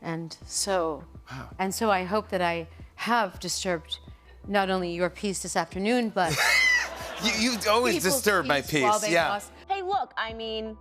And so, Wow. I hope that I have disturbed not only your peace this afternoon, but You always people's disturb my while peace. they Yeah. lost. Hey, look, I mean,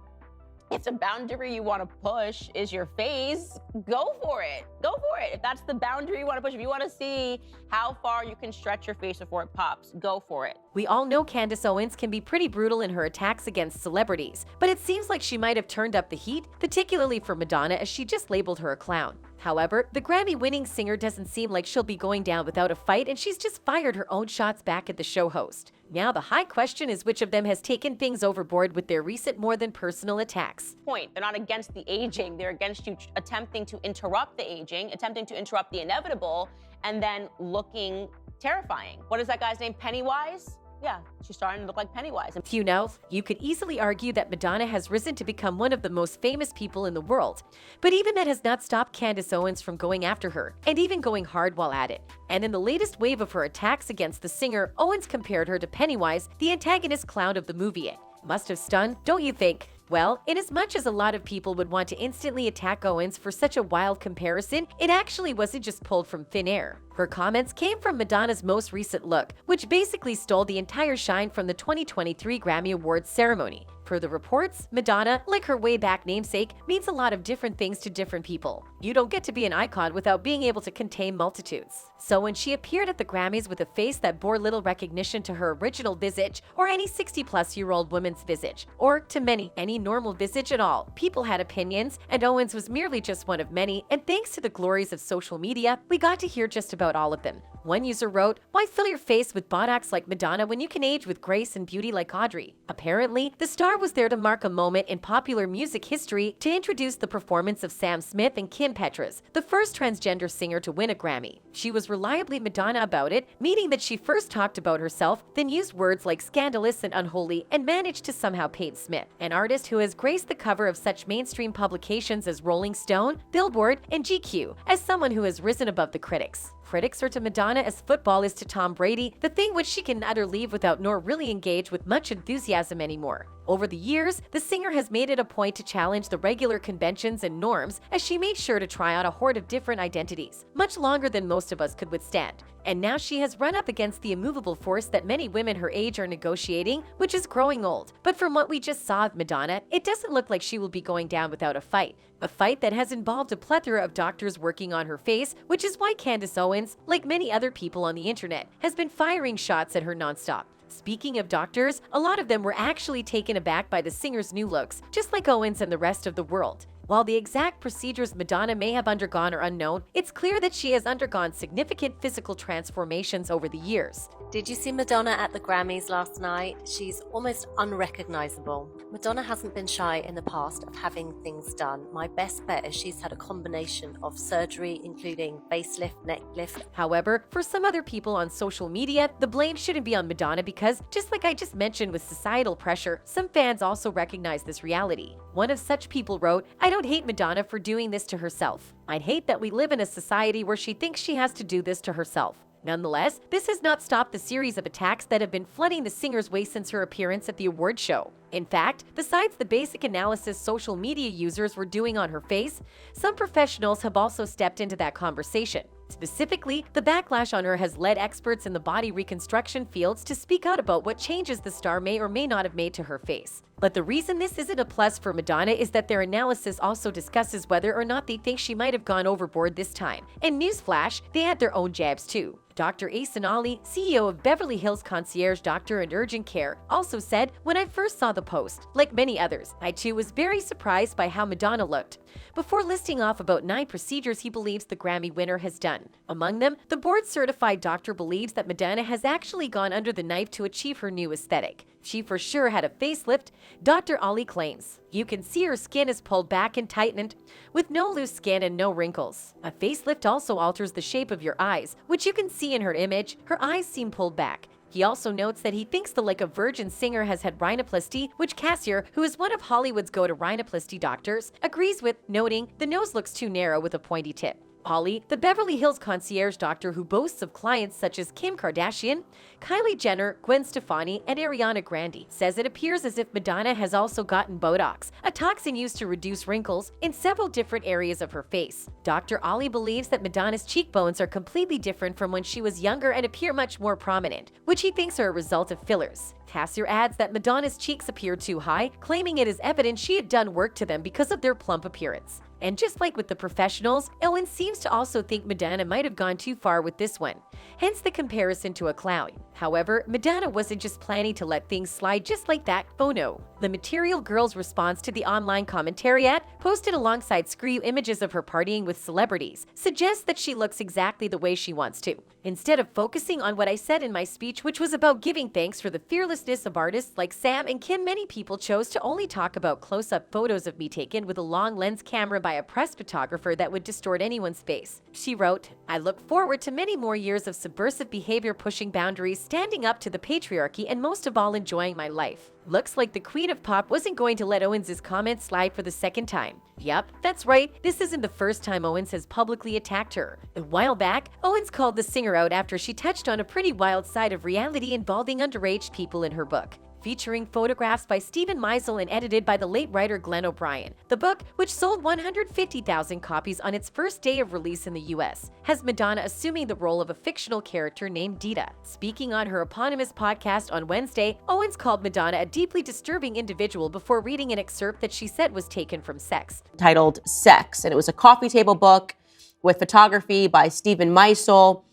if the boundary you want to push is your face, go for it. Go for it. If that's the boundary you want to push, if you want to see how far you can stretch your face before it pops, go for it. We all know Candace Owens can be pretty brutal in her attacks against celebrities, but it seems like she might have turned up the heat, particularly for Madonna, as she just labeled her a clown. However, the Grammy-winning singer doesn't seem like she'll be going down without a fight, and she's just fired her own shots back at the show host. Now the high question is which of them has taken things overboard with their recent more than personal attacks. Point. They're not against the aging. They're against you attempting to interrupt the aging, attempting to interrupt the inevitable, and then looking terrifying. What is that guy's name? Pennywise? Yeah, she's starting to look like Pennywise. You know, you could easily argue that Madonna has risen to become one of the most famous people in the world. But even that has not stopped Candace Owens from going after her, and even going hard while at it. And in the latest wave of her attacks against the singer, Owens compared her to Pennywise, the antagonist clown of the movie It. Must have stunned, don't you think? Well, inasmuch as a lot of people would want to instantly attack Owens for such a wild comparison, it actually wasn't just pulled from thin air. Her comments came from Madonna's most recent look, which basically stole the entire shine from the 2023 Grammy Awards ceremony. Per the reports, Madonna, like her way-back namesake, means a lot of different things to different people. You don't get to be an icon without being able to contain multitudes. So when she appeared at the Grammys with a face that bore little recognition to her original visage, or any 60-plus-year-old woman's visage, or to many, any normal visage at all, people had opinions, and Owens was merely just one of many, and thanks to the glories of social media, we got to hear just about all of them. One user wrote, "Why fill your face with Botox like Madonna when you can age with grace and beauty like Audrey?" Apparently, the star was there to mark a moment in popular music history to introduce the performance of Sam Smith and Kim Petras, the first transgender singer to win a Grammy. She was reliably Madonna about it, meaning that she first talked about herself, then used words like scandalous and unholy, and managed to somehow paint Smith, an artist who has graced the cover of such mainstream publications as Rolling Stone, Billboard, and GQ, as someone who has risen above the critics. Critics are to Madonna as football is to Tom Brady, the thing which she can neither leave without nor really engage with much enthusiasm anymore. Over the years, the singer has made it a point to challenge the regular conventions and norms as she made sure to try on a horde of different identities, much longer than most of us could withstand. And now she has run up against the immovable force that many women her age are negotiating, which is growing old. But from what we just saw of Madonna, it doesn't look like she will be going down without a fight. A fight that has involved a plethora of doctors working on her face, which is why Candace Owens, like many other people on the internet, has been firing shots at her nonstop. Speaking of doctors, a lot of them were actually taken aback by the singer's new looks, just like Owens and the rest of the world. While the exact procedures Madonna may have undergone are unknown, it's clear that she has undergone significant physical transformations over the years. Did you see Madonna at the Grammys last night? She's almost unrecognizable. Madonna hasn't been shy in the past of having things done. My best bet is she's had a combination of surgery, including facelift, neck lift. However, for some other people on social media, the blame shouldn't be on Madonna because, just like I just mentioned with societal pressure, some fans also recognize this reality. One of such people wrote, "I don't hate Madonna for doing this to herself. I'd hate that we live in a society where she thinks she has to do this to herself." Nonetheless, this has not stopped the series of attacks that have been flooding the singer's way since her appearance at the award show. In fact, besides the basic analysis social media users were doing on her face, some professionals have also stepped into that conversation. Specifically, the backlash on her has led experts in the body reconstruction fields to speak out about what changes the star may or may not have made to her face. But the reason this isn't a plus for Madonna is that their analysis also discusses whether or not they think she might have gone overboard this time. And newsflash, they had their own jabs too. Dr. Asen Ali, CEO of Beverly Hills Concierge Doctor and Urgent Care, also said, "When I first saw the post, like many others, I too was very surprised by how Madonna looked," before listing off about 9 procedures he believes the Grammy winner has done. Among them, the board-certified doctor believes that Madonna has actually gone under the knife to achieve her new aesthetic. She for sure had a facelift, Dr. Ali claims. You can see her skin is pulled back and tightened, with no loose skin and no wrinkles. A facelift also alters the shape of your eyes, which you can see in her image. Her eyes seem pulled back. He also notes that he thinks the Like a Virgin singer has had rhinoplasty, which Cassier, who is one of Hollywood's go-to rhinoplasty doctors, agrees with, noting the nose looks too narrow with a pointy tip. Ollie, the Beverly Hills concierge doctor who boasts of clients such as Kim Kardashian, Kylie Jenner, Gwen Stefani, and Ariana Grande, says it appears as if Madonna has also gotten Botox, a toxin used to reduce wrinkles, in several different areas of her face. Dr. Ollie believes that Madonna's cheekbones are completely different from when she was younger and appear much more prominent, which he thinks are a result of fillers. Cassier adds that Madonna's cheeks appear too high, claiming it is evident she had done work to them because of their plump appearance. And just like with the professionals, Owens seems to also think Madonna might have gone too far with this one, hence the comparison to a clown. However, Madonna wasn't just planning to let things slide just like that. Oh no. The Material Girl's response to the online commentariat, posted alongside screw images of her partying with celebrities, suggests that she looks exactly the way she wants to. Instead of focusing on what I said in my speech, which was about giving thanks for the fearlessness of artists like Sam and Kim, many people chose to only talk about close-up photos of me taken with a long lens camera by a press photographer that would distort anyone's face. She wrote, "I look forward to many more years of subversive behavior, pushing boundaries, standing up to the patriarchy, and most of all enjoying my life." Looks like the Queen of Pop wasn't going to let Owens' comments slide for the second time. Yep, that's right, this isn't the first time Owens has publicly attacked her. A while back, Owens called the singer out after she touched on a pretty wild side of reality involving underage people in her book, featuring photographs by Stephen Meisel and edited by the late writer Glenn O'Brien. The book, which sold 150,000 copies on its first day of release in the US, has Madonna assuming the role of a fictional character named Dita. Speaking on her eponymous podcast on Wednesday, Owens called Madonna a deeply disturbing individual before reading an excerpt that she said was taken from Sex. Titled Sex, and it was a coffee table book with photography by Stephen Meisel,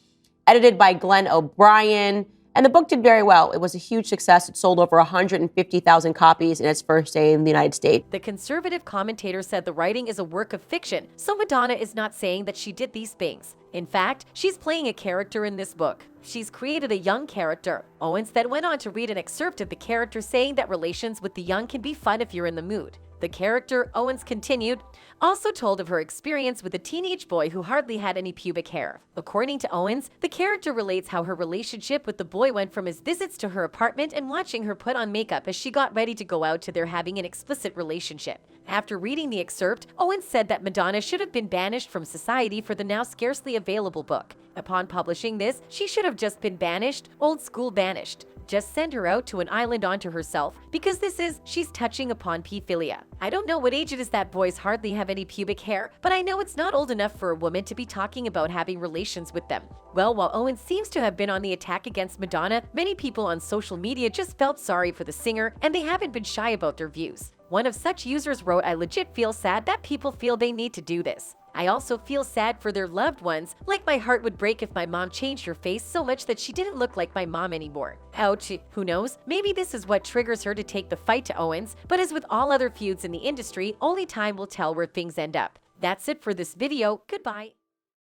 edited by Glenn O'Brien. And the book did very well. It was a huge success. It sold over 150,000 copies in its first day in the United States. The conservative commentator said the writing is a work of fiction, so Madonna is not saying that she did these things. In fact, she's playing a character in this book. She's created a young character. Owens then went on to read an excerpt of the character saying that relations with the young can be fun if you're in the mood. The character, Owens continued, also told of her experience with a teenage boy who hardly had any pubic hair. According to Owens, the character relates how her relationship with the boy went from his visits to her apartment and watching her put on makeup as she got ready to go out to their having an explicit relationship. After reading the excerpt, Owens said that Madonna should have been banished from society for the now scarcely available book. Upon publishing this, she should have just been banished, old school banished. Just send her out to an island onto herself, because she's touching upon pedophilia. I don't know what age it is that boys hardly have any pubic hair, but I know it's not old enough for a woman to be talking about having relations with them. Well, while Owens seems to have been on the attack against Madonna, many people on social media just felt sorry for the singer, and they haven't been shy about their views. One of such users wrote, "I legit feel sad that people feel they need to do this. I also feel sad for their loved ones, like my heart would break if my mom changed her face so much that she didn't look like my mom anymore. Ouch, who knows? Maybe this is what triggers her to take the fight to Owens, but as with all other feuds in the industry, only time will tell where things end up." That's it for this video. Goodbye.